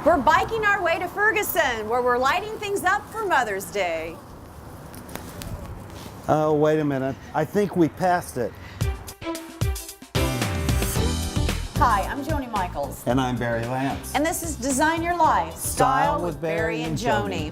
We're biking our way to Ferguson, where we're lighting things up for Mother's Day. Oh, wait a minute. I think we passed it. Hi, I'm Joni Michaels. And I'm Barry Lance. And this is Design Your Life, Style with Barry and Joni.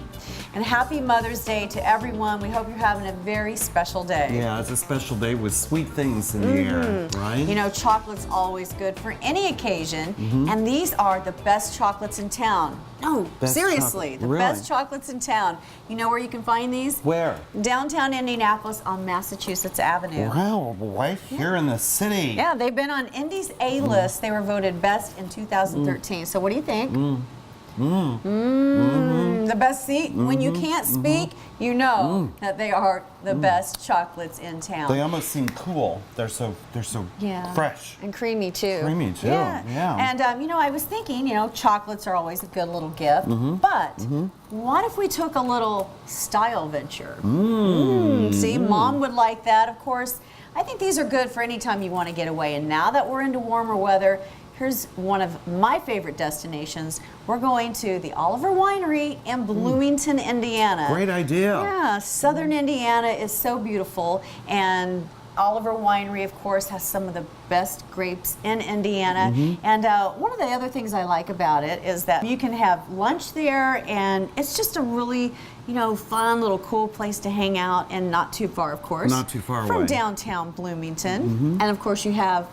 And happy Mother's Day to everyone. We hope you're having a very special day. Yeah, it's a special day with sweet things in the air, right? You know, chocolate's always good for any occasion, and these are the best chocolates in town. No, Best seriously, chocolate. the Really? best chocolates in town. You know where you can find these? Where? Downtown Indianapolis on Massachusetts Avenue. Wow, right here in the city. Yeah, they've been on Indy's A-list. They were voted best in 2013. So what do you think? The best seat. When you can't speak, you know that they are the best chocolates in town. They almost seem cool. They're so Yeah. fresh. And creamy too. Creamy, too. Yeah. Yeah. And you know, I was thinking, you know, chocolates are always a good little gift. But what if we took a little style venture? See, Mom would like that, of course. I think these are good for any time you want to get away. And now that we're into warmer weather, here's one of my favorite destinations. We're going to the Oliver Winery in Bloomington, Indiana. Great idea. Yeah, southern Indiana is so beautiful, and Oliver Winery, of course, has some of the best grapes in Indiana. And one of the other things I like about it is that you can have lunch there, and it's just a really, you know, fun little cool place to hang out, and not too far, of course. Not too far from away. downtown Bloomington. And of course, you have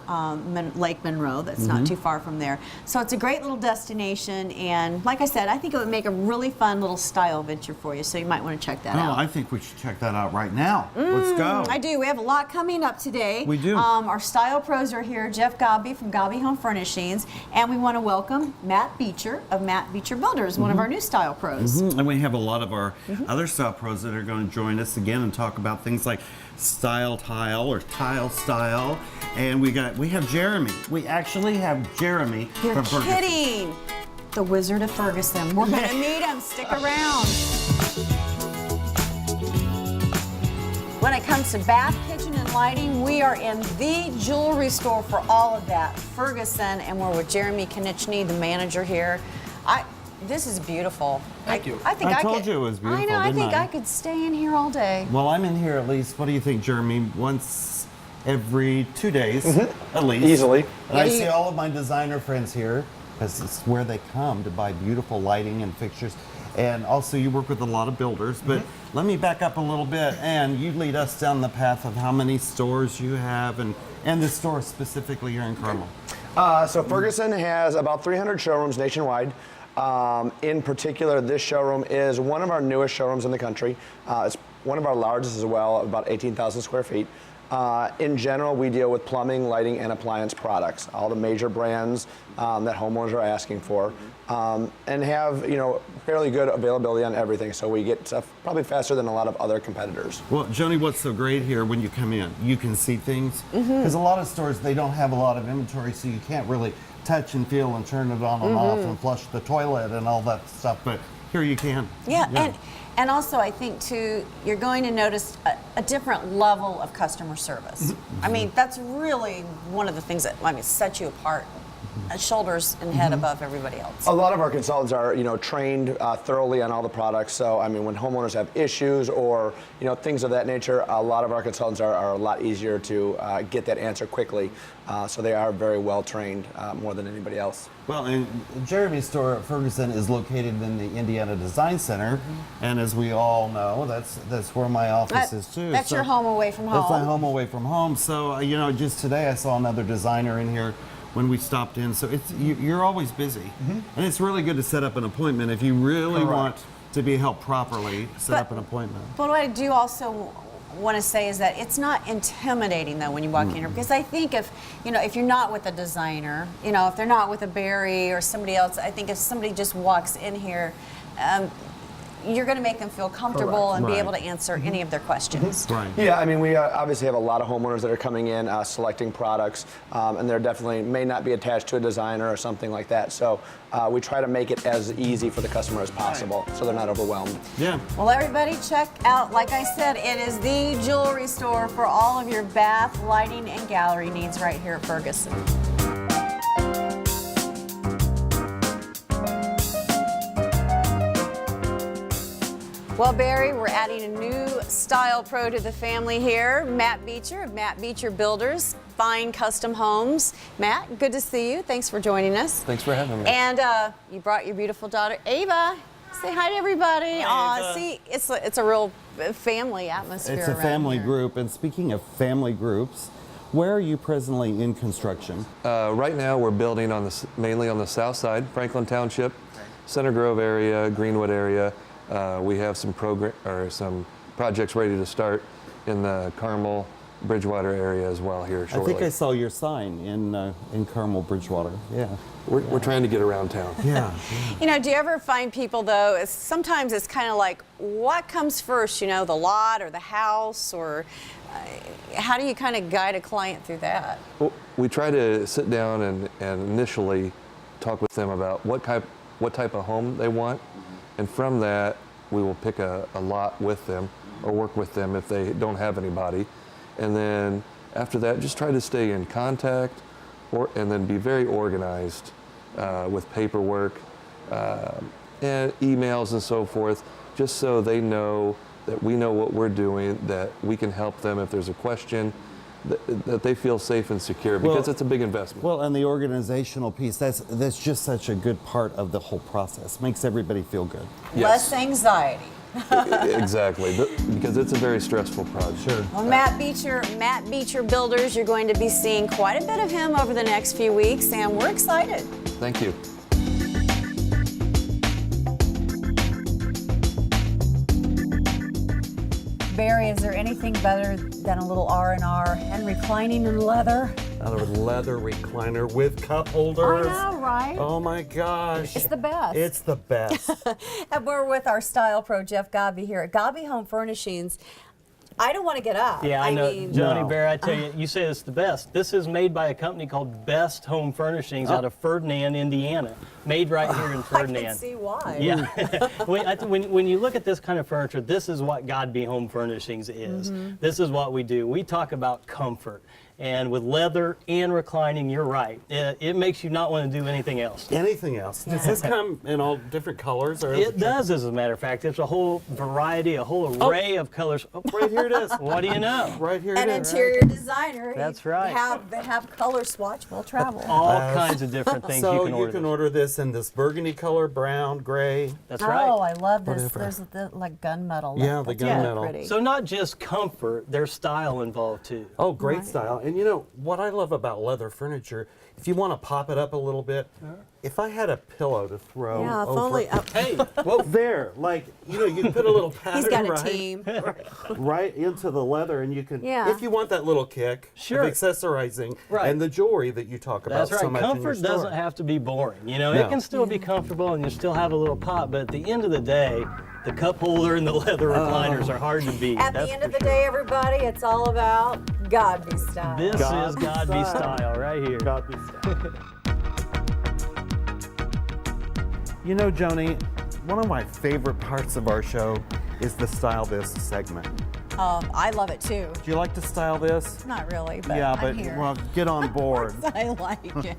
Lake Monroe. That's not too far from there. So it's a great little destination, and like I said, I think it would make a really fun little style venture for you. So you might want to check that out. I think we should check that out right now. Let's go. I do. We have a lot coming up today. We do. Our style pros are here, Jeff Gobby from Gobby Home Furnishings, and we want to welcome Matt Beecher of Matt Beecher Builders, one of our new style pros. And we have a lot of our other style pros that are going to join us again and talk about things like style tile or tile style. And we have Jeremy. We actually have Jeremy You're from Ferguson. kidding. The Wizard of Ferguson. We're going to meet him. Stick around. When it comes to bath, kitchen, and lighting, we are in the jewelry store for all of that. Ferguson, and we're with Jeremy Konieczny, the manager here. This is beautiful. Thank you. I think I I told could, you it was beautiful, I know. I didn't think I? I could stay in here all day. Well, I'm in here at least, what do you think, Jeremy? Once every 2 days, at least. Easily. And I see all of my designer friends here because it's where they come to buy beautiful lighting and fixtures. And also you work with a lot of builders, but let me back up a little bit and you lead us down the path of how many stores you have and the store specifically here in Carmel. So Ferguson has about 300 showrooms nationwide. In particular, this showroom is one of our newest showrooms in the country. It's one of our largest as well, about 18,000 square feet. In general, we deal with plumbing, lighting, and appliance products, all the major brands that homeowners are asking for, and have, you know, fairly good availability on everything. So we get stuff probably faster than a lot of other competitors. Well, Joni, what's so great here when you come in? You can see things. Because a lot of stores, they don't have a lot of inventory, so you can't really touch and feel and turn it on and off and flush the toilet and all that stuff. But here you can. Yeah. And also, I think, too, you're going to notice a different level of customer service. I mean, that's really one of the things that, sets you apart, shoulders and head above everybody else. A lot of our consultants are, you know, trained thoroughly on all the products. So, I mean, when homeowners have issues or, you know, things of that nature, a lot of our consultants are a lot easier to get that answer quickly. So they are very well trained, more than anybody else. Well, and Jeremy's store at Ferguson is located in the Indiana Design Center, and as we all know, that's where my office is too. That's your home away from home. That's my home away from home. So, you know, just today I saw another designer in here when we stopped in. So you're always busy, and it's really good to set up an appointment if you really want to be helped properly. Set up an appointment. But what I do also want to say is that it's not intimidating though when you walk in here, because I think if you're not with a designer, you know, if they're not with a Barry or somebody else, I think if somebody just walks in here, you're going to make them feel comfortable and be able to answer any of their questions. Right. Yeah, I mean, we obviously have a lot of homeowners that are coming in, selecting products, and they're definitely may not be attached to a designer or something like that. So we try to make it as easy for the customer as possible, so they're not overwhelmed. Yeah. Well, everybody check out, like I said, it is the jewelry store for all of your bath, lighting, and gallery needs right here at Ferguson. Well, Barry, we're adding a new style pro to the family here. Matt Beecher of Matt Beecher Builders, Fine Custom Homes. Matt, good to see you. Thanks for joining us. Thanks for having me. And you brought your beautiful daughter, Ava. Say hi to everybody. Hi, Ava. See, it's a real family atmosphere. It's a around family here. group. And speaking of family groups, where are you presently in construction? Right now, we're building mainly on the south side, Franklin Township, Center Grove area, Greenwood area. We have some projects ready to start in the Carmel, Bridgewater area as well here I shortly. think I saw your sign in Carmel, Bridgewater. Yeah. We're trying to get around town. Yeah. You know, do you ever find people though, sometimes it's kind of like, what comes first, you know, the lot or the house, or how do you kind of guide a client through that? Well, we try to sit down and initially talk with them about what type of home they want, and from that we will pick a lot with them or work with them if they don't have anybody, and then after that just try to stay in contact and then be very organized with paperwork and emails and so forth, just so they know that we know what we're doing, that we can help them if there's a question, that they feel safe and secure, because Well- it's a big investment. Well, and the organizational piece, that's just such a good part of the whole process. Makes everybody feel good. Less anxiety. Exactly, because it's a very stressful project. Sure. Well, Matt Beecher Builders, you're going to be seeing quite a bit of him over the next few weeks, and we're excited. Thank you. Barry, is there anything better than a little R&R and reclining in leather? Another leather recliner with cup holders. I know, right? Oh my gosh. It's the best. It's the best. And we're with our style pro, Jeff Godby, here at Godby Home Furnishings. I don't want to get up. Yeah, I know. mean, Joni No. Bear, I tell you, you say it's the best. This is made by a company called Best Home Furnishings out of Ferdinand, Indiana. Made right here in I Ferdinand. can see why. Yeah. when you look at this kind of furniture, this is what Godby Home Furnishings is. Mm-hmm. This is what we do. We talk about comfort. And with leather and reclining, you're right. It makes you not want to do anything else. Anything else? Does this come in all different colors? Or It does, as a matter of fact. It's a whole variety, a whole array of colors. Oh, Right here it is. what do you know? Right here An it is. interior designer. That's right. Have color swatch will travel. All kinds of different things So you can order. this in this burgundy color, brown, gray. That's right. Oh, I love this. Whatever. There's the like gunmetal. Yeah, the That's really gunmetal. pretty. So not just comfort, there's style involved too. Oh, great style. And you know, what I love about leather furniture, if you want to pop it up a little bit, if I had a pillow to throw Yeah, if over, only. Hey, well, there, like, you know, you can put a little pattern He's got a right, team. right into the leather, and you can, Yeah. if you want that little kick Sure. of accessorizing Right. and the jewelry that you talk about that's so right. much in your Comfort store. doesn't have to be boring. You know, No. it can still be comfortable and you still have a little pop, but at the end of the day, the cup holder and the leather recliners are hard to beat. At the that's end for of the sure. day, everybody, it's all about Godby style. This is Godby Godby style. style right here. Godby style. You know, Joni, one of my favorite parts of our show is the Style This segment. I love it too. Do you like to style this? Not really, but Yeah, I'm but here. well, get on board. I like it.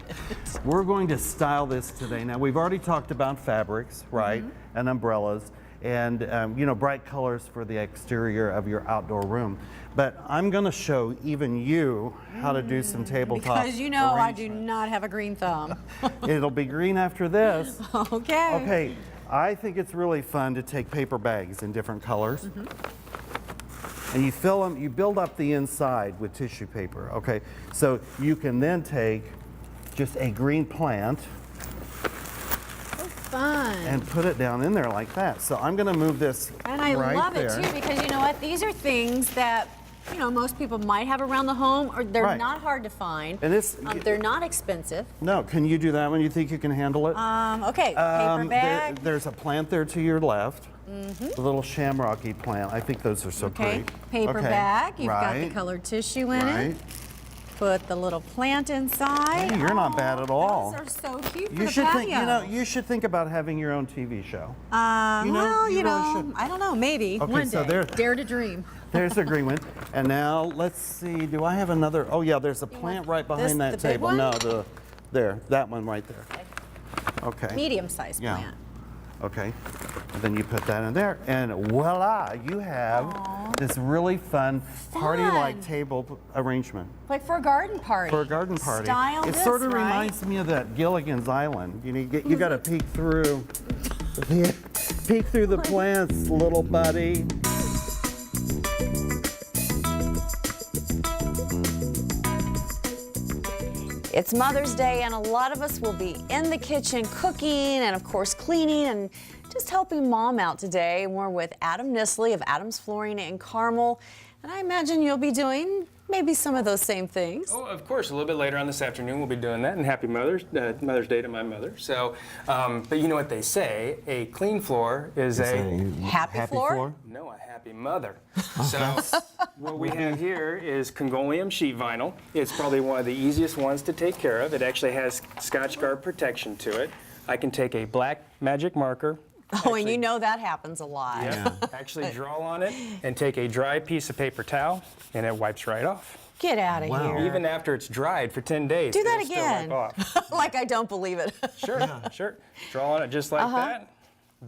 We're going to style this today. Now, we've already talked about fabrics, right, and umbrellas, and you know, bright colors for the exterior of your outdoor room. But I'm going to show even you how to do some tabletop. Because you know I do arrangement. not have a green thumb. It'll be green after this. Okay. Okay, I think it's really fun to take paper bags in different colors. And you fill them, you build up the inside with tissue paper, okay? So you can then take just a green plant Fun. and put it down in there like that. So I'm gonna move this And I right love there. it too because you know what? These are things that you know most people might have around the home, or they're Right. not hard to find. And it's, They're not expensive. no, can you do that one? You think you can handle it? Okay, paper bag. There's a plant there to your left. The little shamrocky plant. I think those are so Okay, great. paper Okay, bag. You've got the right, colored tissue in right. it. Put the little plant inside. Hey, you're not bad at all. Those are so cute for You the should patio. think. You know, you should think about having your own TV show. well, you you really know, should. I don't know, maybe Okay, one so day. there- Dare to dream. There's a green one. And now let's see. Do I have another? Oh yeah, there's a plant right this- behind that the big table. one? No, that one right there. Okay. Medium-sized Yeah. plant. Okay. And then you put that in there, and voila, you have this really fun party-like table arrangement Like for a garden party. for a garden party. Style It this, sort of right? reminds me of that Gilligan's Island. You got to peek through the plants, little buddy. It's Mother's Day, and a lot of us will be in the kitchen cooking and, of course, cleaning and just helping Mom out today. And we're with Adam Nisley of Adams Flooring in Carmel, and I imagine you'll be doing maybe some of those same things. Oh, of course. A little bit later on this afternoon, we'll be doing that. And happy Mother's Day to my mother. So, but you know what they say? A clean floor is a Happy floor? no, a happy mother. So what we have here is Congolium sheet vinyl. It's probably one of the easiest ones to take care of. It actually has Scotchgard protection to it. I can take a black magic marker. Oh, and you know that happens a lot. Actually draw on it and take a dry piece of paper towel, and it wipes right off. Get out of Wow. here. Even after it's dried for 10 days. Do that it'll still again. wipe off. Like I don't believe it. Sure, sure. Draw on it just like that.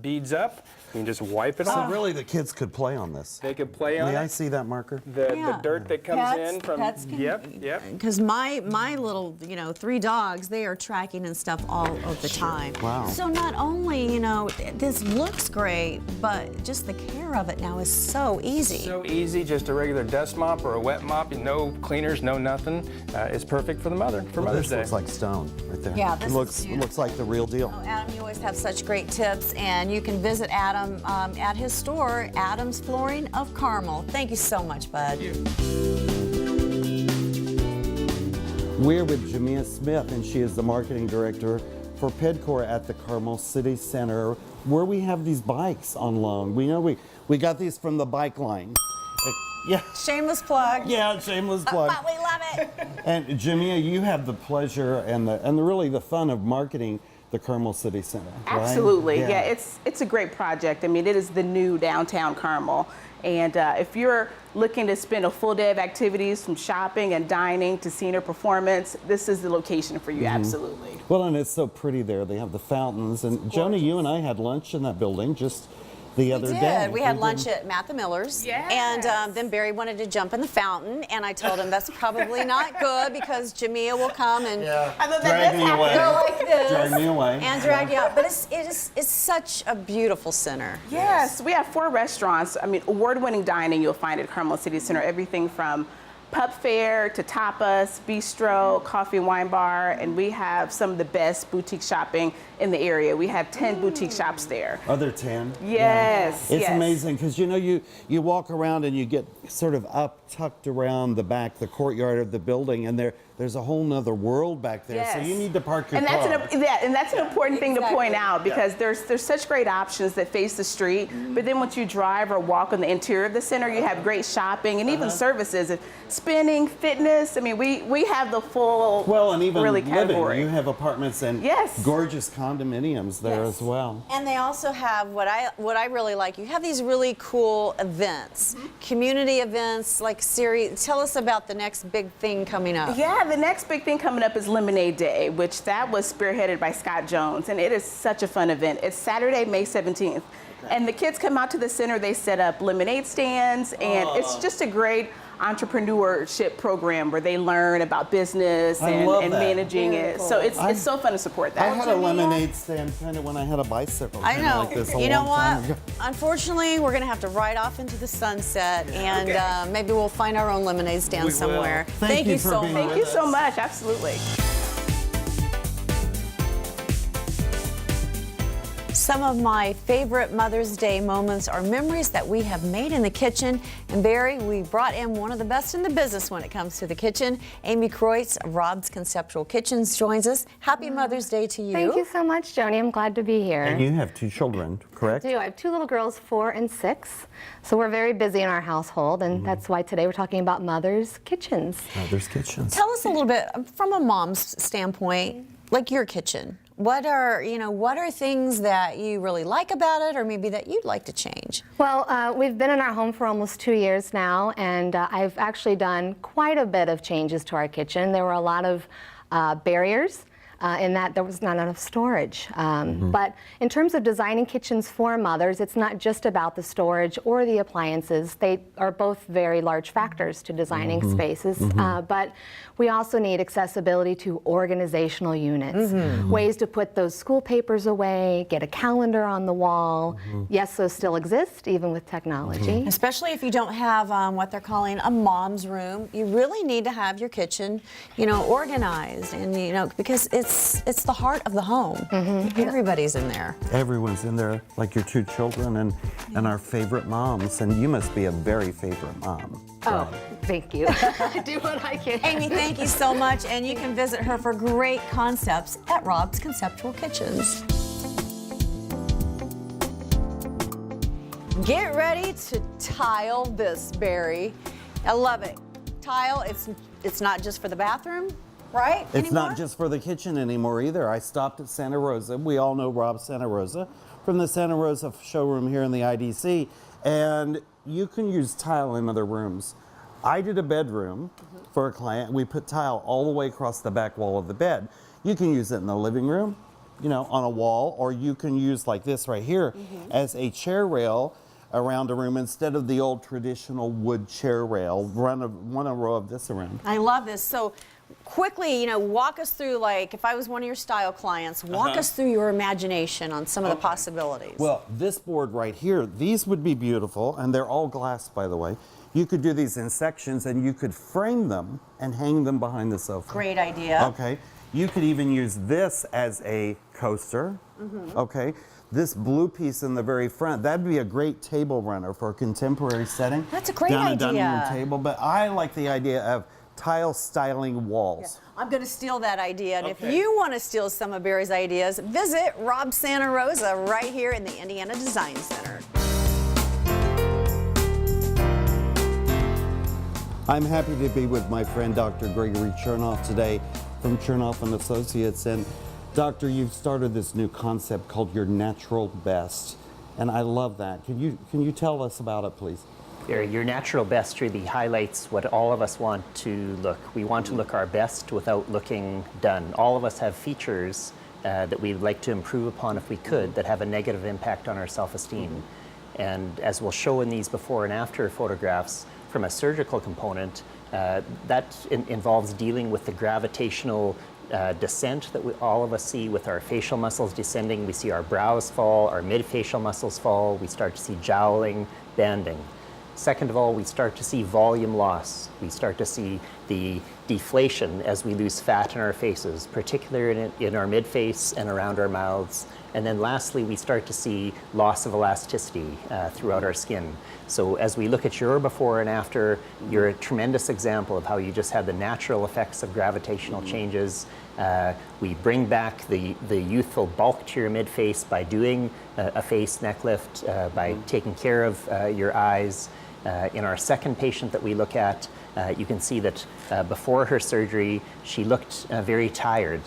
Beads up. You can just wipe it So off. really, the kids could play on this. They could play on May I it. see that marker? The Yeah. dirt that comes Pets- in from. pets can- Yep, yep. Because my little, 3 dogs, they are tracking and stuff all of the time. Wow. So not only, this looks great, but just the care of it now is so easy. So easy, just a regular dust mop or a wet mop. No cleaners, no nothing. It's perfect for the mother, for Well, Mother's this Day. looks like stone right there. Yeah, this it is looks beautiful. looks like the real deal. Oh, Adam, you always have such great tips, and you can visit Adam at his store, Adams Flooring of Carmel. Thank you so much, bud. We're with Jamia Smith, and she is the marketing director for Pedcore at the Carmel City Center, where we have these bikes on loan. We know we got these from the bike line. Yeah, Shameless plug. yeah, shameless plug. But we love it. And Jamia, you have the pleasure and really the fun of marketing the Carmel City Center, right? Absolutely, yeah. It's a great project. I mean, it is the new downtown Carmel. And if you're looking to spend a full day of activities from shopping and dining to seeing a performance, this is the location for you, absolutely. Well, and it's so pretty there. They have the fountains. And Joni, you and I had lunch in that building just the other day. We had did. lunch at Matt the Miller's. Yes. And then Barry wanted to jump in the fountain, and I told him that's probably not good because Jamia will come and Drag me away. go like this. Drag me away. And drag you out. But it's such a beautiful center. Yes, we have 4 restaurants. I mean, award-winning dining you'll find at Carmel City Center. Everything from pup fare to tapas, bistro, coffee and wine bar, and we have some of the best boutique shopping in the area. We have 10 boutique shops there. Are there 10? Yes, It's yes. amazing because you walk around and you get sort of up tucked around the back, the courtyard of the building, and there's a whole nother world back there. So Yes. you need to park your And car. that's an important thing to point Exactly. out because there's such great options that face the street, but then once you drive or walk on the interior of the center, you have great shopping and even services, spinning, fitness. I mean, we have the full Well, and even really living, category. you have apartments and Yes. gorgeous condominiums there as well. And they also have what I really like. You have these really cool events, community events like series. Tell us about the next big thing coming up. Yeah, the next big thing coming up is Lemonade Day, which that was spearheaded by Scott Jones, and it is such a fun event. It's Saturday, May 17th, and the kids come out to the center. They set up lemonade stands, and it's just a great entrepreneurship program where they learn about business I and, love and that. managing it. So it's so fun to support I that. had a lemonade stand kind of when I had a bicycle. I kinda know. Like this a You know long time what? ago. Unfortunately, we're going to have to ride off into the sunset, and maybe we'll find our own lemonade stand We will. somewhere. Thank you for so being much. Thank you so much. Absolutely. Some of my favorite Mother's Day moments are memories that we have made in the kitchen. And Barry, we brought in one of the best in the business when it comes to the kitchen. Amy Kreutz of Rob's Conceptual Kitchens joins us. Happy Mother's Day to you. Thank you so much, Joni. I'm glad to be here. And you have 2 children, correct? I do. I have 2 little girls, 4 and 6. So we're very busy in our household, and that's why today we're talking about mothers' kitchens. There's kitchens. Tell us a little bit from a mom's standpoint, like your kitchen. What are things that you really like about it, or maybe that you'd like to change? Well, we've been in our home for almost 2 years now, and I've actually done quite a bit of changes to our kitchen. There were a lot of barriers in that there was not enough storage. But in terms of designing kitchens for mothers, it's not just about the storage or the appliances. They are both very large factors to designing spaces, but we also need accessibility to organizational units, ways to put those school papers away, get a calendar on the wall. Yes, those still exist, even with technology. Especially if you don't have what they're calling a mom's room, you really need to have your kitchen, organized, and because it's the heart of the home. Everybody's in there. Everyone's in there, like your two children and our favorite moms, and you must be a very favorite mom. Oh, thank you. I do what I can. Amy, thank you so much, and you can visit her for great concepts at Rob's Conceptual Kitchens. Get ready to tile this, Barry. I love it. Tile, it's not just for the bathroom, right? It's anymore? not just for the kitchen anymore either. I stopped at Santa Rosa. We all know Rob Santa Rosa from the Santa Rosa showroom here in the IDC, and you can use tile in other rooms. I did a bedroom for a client. We put tile all the way across the back wall of the bed. You can use it in the living room, on a wall, or you can use like this right here as a chair rail around a room instead of the old traditional wood chair rail. Run a row of this around. I love this. So quickly, walk us through, like, if I was one of your style clients, walk us through your imagination on some of the possibilities. Well, this board right here, these would be beautiful, and they're all glass, by the way. You could do these in sections, and you could frame them and hang them behind the sofa. Great idea. Okay. You could even use this as a coaster. Okay. This blue piece in the very front, that'd be a great table runner for a contemporary setting. That's a great down idea. a dining room table, but I like the idea of tile styling walls. I'm going to steal that idea, and if you want to steal some of Barry's ideas, visit Rob Santa Rosa right here in the Indiana Design Center. I'm happy to be with my friend Dr. Gregory Chernoff today from Chernoff and Associates. And Doctor, you've started this new concept called Your Natural Best, and I love that. Can you tell us about it, please? Your natural best really highlights what all of us want to look. We want to look our best without looking done. All of us have features that we'd like to improve upon if we could that have a negative impact on our self-esteem. And as we'll show in these before and after photographs, from a surgical component, that involves dealing with the gravitational descent that all of us see with our facial muscles descending. We see our brows fall, our mid-facial muscles fall. We start to see jowling, banding. Second of all, we start to see volume loss. We start to see the deflation as we lose fat in our faces, particularly in our mid-face and around our mouths. And then lastly, we start to see loss of elasticity throughout our skin. So as we look at your before and after, you're a tremendous example of how you just had the natural effects of gravitational changes. We bring back the youthful bulk to your mid-face by doing a face neck lift, by taking care of your eyes. In our second patient that we look at, you can see that before her surgery, she looked very tired.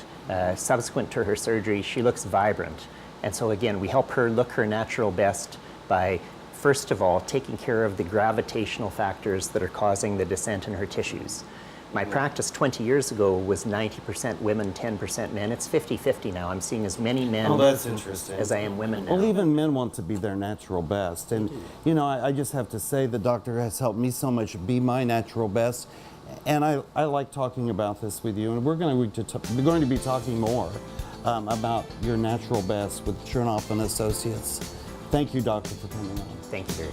Subsequent to her surgery, she looks vibrant. And so again, we help her look her natural best by, first of all, taking care of the gravitational factors that are causing the descent in her tissues. My practice 20 years ago was 90% women, 10% men. It's 50-50 now. I'm seeing as many men that's interesting. as I am women now. Well, even men want to be their natural best. And, I just have to say the doctor has helped me so much be my natural best. And I like talking about this with you. And we're going to be talking more about your natural best with Chernoff and Associates. Thank you, doctor, for coming on. Thank you, Barry.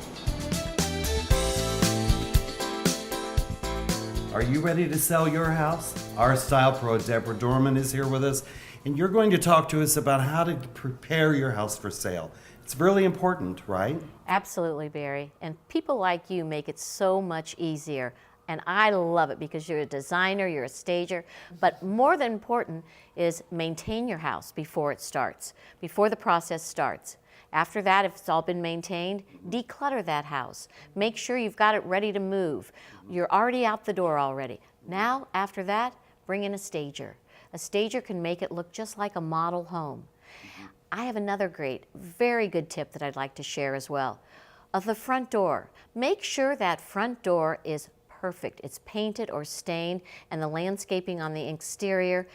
Are you ready to sell your house? Our style pro, Deborah Dorman, is here with us, and you're going to talk to us about how to prepare your house for sale. It's really important, right? Absolutely, Barry. And people like you make it so much easier. And I love it because you're a designer, you're a stager, but more than important is maintain your house before it starts, before the process starts. After that, if it's all been maintained, declutter that house. Make sure you've got it ready to move. You're already out the door already. Now, after that, bring in a stager. A stager can make it look just like a model home. I have another great, very good tip that I'd like to share as well. Of the front door, make sure that front door is perfect. It's painted or stained, and the landscaping on the exterior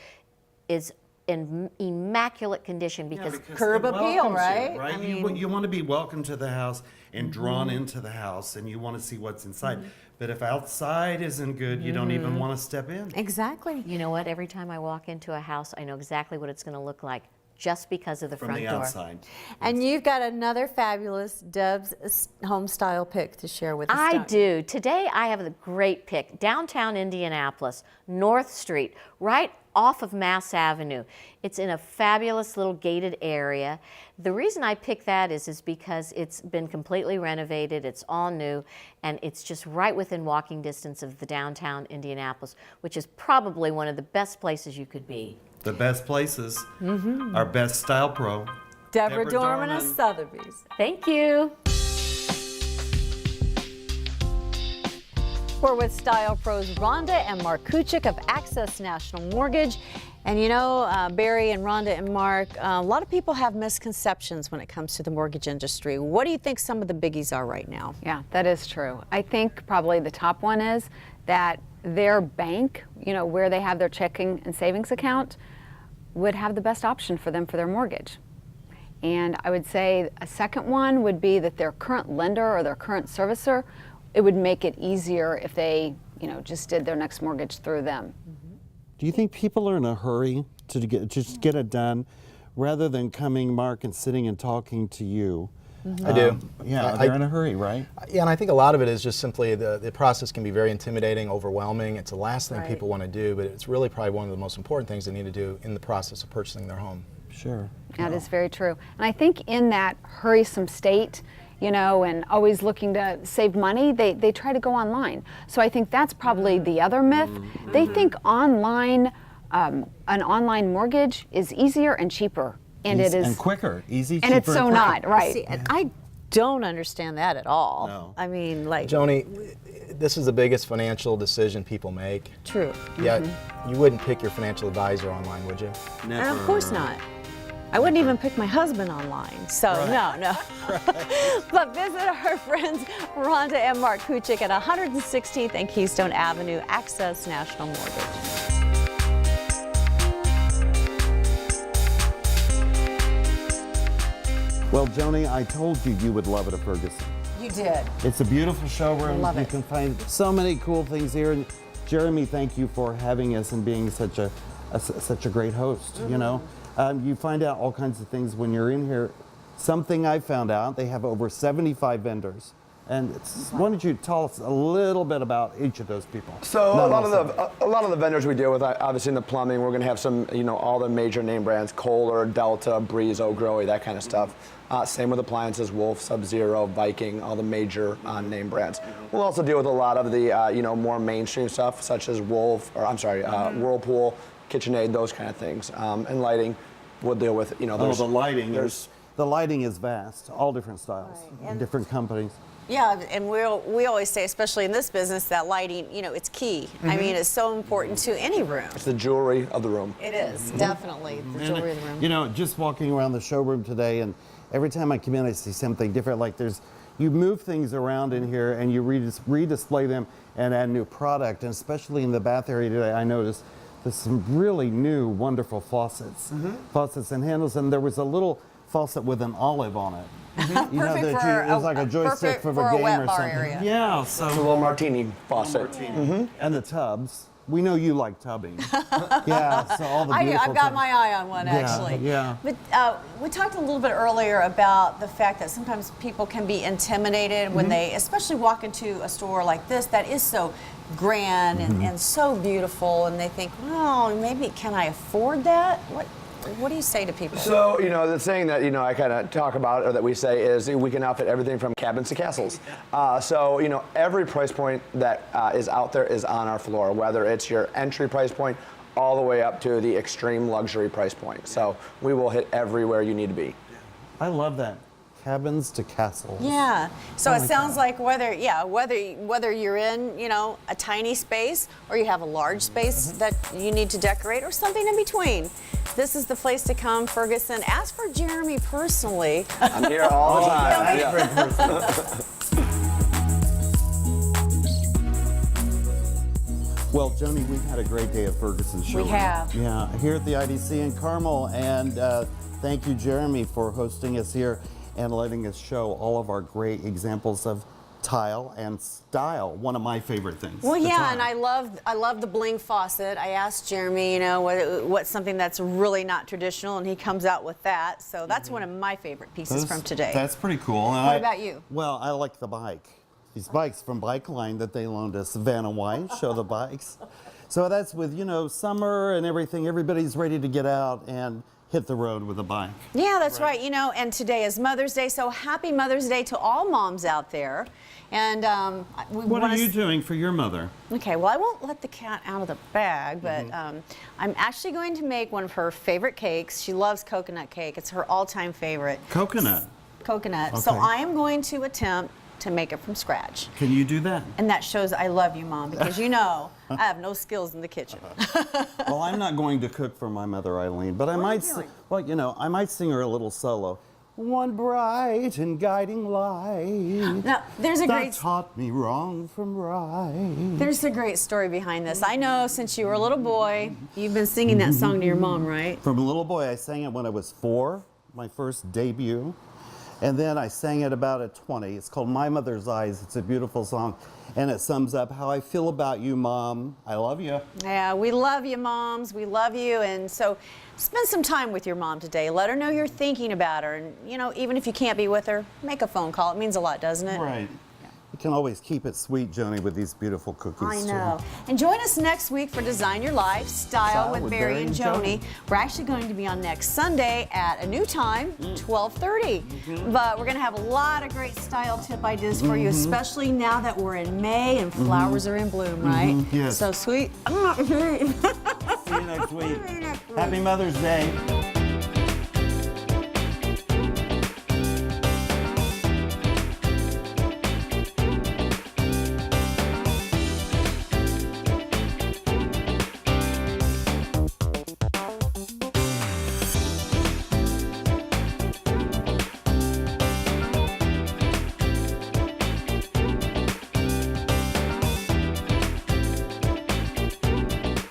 is in immaculate condition Yeah, because Curb it appeal, welcomes you, right? I you want to be welcome to the house and drawn into the house, and you want to see what's inside. But if outside isn't good, you don't even want to step in. Exactly. you know what? Every time I walk into a house, I know exactly what it's going to look like just because of the From front the door. outside. And you've got another fabulous Deb's home style pick to share with us. I don't you? do. Today I have a great pick. Downtown Indianapolis, North Street, right off of Mass Avenue. It's in a fabulous little gated area. The reason I picked that is because it's been completely renovated, it's all new, and it's just right within walking distance of the downtown Indianapolis, which is probably one of the best places you could be. The best places, our best style pro. Deborah Deborah Dorman of Dorman. Sotheby's. Thank you. We're with style pros Rhonda and Mark Kuchik of Access National Mortgage. And you know, Barry and Rhonda and Mark, a lot of people have misconceptions when it comes to the mortgage industry. What do you think some of the biggies are right now? Yeah, that is true. I think probably the top one is that their bank, you know, where they have their checking and savings account, would have the best option for them for their mortgage. And I would say a second one would be that their current lender or their current servicer, it would make it easier if they, you know, just did their next mortgage through them. Do you think people are in a hurry to just get it done rather than coming, Mark, and sitting and talking to you? I do. Yeah, I- they're in a hurry, right? Yeah, and I think a lot of it is just simply the process can be very intimidating, overwhelming. It's the last thing Right. people want to do, but it's really probably one of the most important things they need to do in the process of purchasing their home. Sure. That is very true. And I think in that hurriesome state, you know, and always looking to save money, they try to go online. So I think that's probably the other myth. They think online, an online mortgage is easier and cheaper. And it is and quicker, easy, and it's cheaper, so and quicker. not, right. See, and I don't understand that at all. No. I mean, like, Joni, this is the biggest financial decision people make. true. Yet, you wouldn't pick your financial advisor online, would you? And of course not. I wouldn't even pick my husband online, so no. But visit our friends Rhonda and Mark Kuchik at 116th and Keystone Avenue, Access National Mortgage. Well, Joni, I told you you would love it at Ferguson. You did. It's a beautiful showroom. Love You it. can find so many cool things here. And Jeremy, thank you for having us and being such a great host. You know, you find out all kinds of things when you're in here. Something I found out, they have over 75 vendors. And why don't you tell us a little bit about each of those people? So a lot of the vendors we deal with, obviously in the plumbing, we're going to have some, you know, all the major name brands: Kohler, Delta, Brizo, Grohe, that kind of stuff. Same with appliances: Wolf, Sub-Zero, Viking, all the major name brands. We'll also deal with a lot of the you know, more mainstream stuff, such as Whirlpool, KitchenAid, those kind of things. And lighting, we'll deal with, you know, Oh, the lighting. The lighting is vast, all different styles, And- different companies. Yeah, and we always say, especially in this business, that lighting, you know, it's key. I mean, it's so important to any room. It's the jewelry of the room. It is, definitely, the jewelry of the room. You know, just walking around the showroom today, and every time I come in, I see something different. Like you move things around in here, and you redisplay them and add new product. And especially in the bath area today, I noticed there's some really new, wonderful faucets, faucets and handles. And there was a little faucet with an olive on it. You know, Perfect that for it was like a joystick perfect for for a a game wet or bar something. area. Yeah, It's a so little martini faucet. and the tubs. We know you like tubbing. Yeah, so all the I do. beautiful I've got things. my eye on one, actually. yeah. But we talked a little bit earlier about the fact that sometimes people can be intimidated when they, especially walk into a store like this that is so grand and so beautiful, and they think, well, maybe can I afford that? What do you say to people? So, you know, the thing that, you know, I kind of talk about, or that we say, is we can outfit everything from cabins to castles. So, you know, every price point that is out there is on our floor, whether it's your entry price point all the way up to the extreme luxury price point. So we will hit everywhere you need to be. I love that. Cabins to castles. Yeah. So I it like sounds like whether you're in, you know, a tiny space or you have a large space that you need to decorate or something in between, this is the place to come, Ferguson. As for Jeremy personally, I'm here all the time. Yeah. Well, Joni, we've had a great day at Ferguson Showroom. have. Yeah, here at the IDC in Carmel, and thank you, Jeremy, for hosting us here and letting us show all of our great examples of tile and style. One of my favorite things. Well, the yeah, tile. and I love the bling faucet. I asked Jeremy, you know, what's something that's really not traditional, and he comes out with that. So that's one of my favorite pieces from today. That's pretty cool. And What about you? Well, I like the bike. These bikes from Bike Line that they loaned us, Vanna White, show the bikes. So that's with, you know, summer and everything. Everybody's ready to get out and hit the road with a bike. Yeah, that's right. You know, and today is Mother's Day, so happy Mother's Day to all moms out there. And What are you doing for your mother? Okay, well, I won't let the cat out of the bag, but I'm actually going to make one of her favorite cakes. She loves coconut cake. It's her all-time favorite. Coconut. Coconut. So Okay. I am going to attempt to make it from scratch. Can you do that? And that shows I love you, Mom, because you know I have no skills in the kitchen. Well, I'm not going to cook for my mother, Eileen, but I might, well, you know, I might sing her a little solo. One bright and guiding light. Now, there's a that great taught me wrong from right. There's a great story behind this. I know since you were a little boy, you've been singing that song to your mom, right? From a little boy, I sang it when I was 4, my first debut. And then I sang it about at 20. It's called My Mother's Eyes. It's a beautiful song. And it sums up how I feel about you, Mom. I love you. Yeah, we love you, moms. We love you. And so spend some time with your mom today. Let her know you're thinking about her. And, you know, even if you can't be with her, make a phone call. It means a lot, doesn't it? Right. You can always keep it sweet, Joni, with these beautiful cookies. I too. know. And join us next week for Design Your Life, Style with Barry and Joni. We're actually going to be on next Sunday at a new time, 12:30. But we're going to have a lot of great style tip ideas for you, especially now that we're in May and flowers are in bloom, right? Yes. So sweet. See you next week. Happy Mother's Day.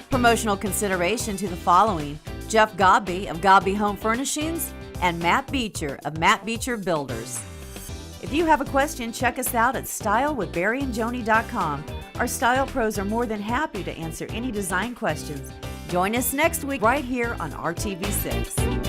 Promotional consideration to the following: Jeff Godby of Godby Home Furnishings and Matt Beecher of Matt Beecher Builders. If you have a question, check us out at stylewithbarryandjoni.com. Our style pros are more than happy to answer any design questions. Join us next week right here on RTV6.